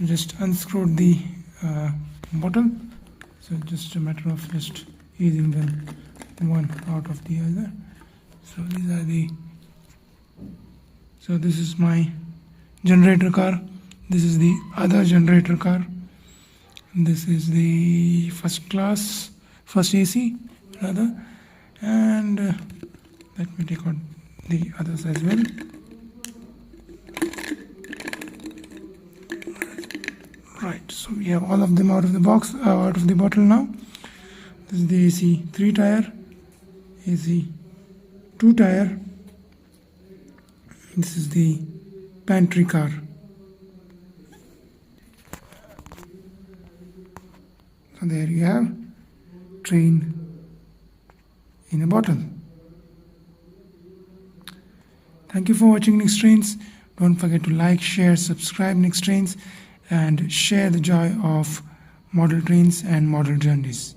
just unscrewed the bottle, so just a matter of just easing them one out of the other. So these are the, so this is my generator car, this is the other generator car, this is the first AC rather, and let me take out the others as well. Right, so we have all of them out of the box, out of the bottle now. This is the AC 3 tire, AC 2 tire. This is the pantry car. So there you have train in a bottle. Thank you for watching Next Trains. Don't forget to like, share, subscribe Next Trains, and share the joy of model trains and model journeys.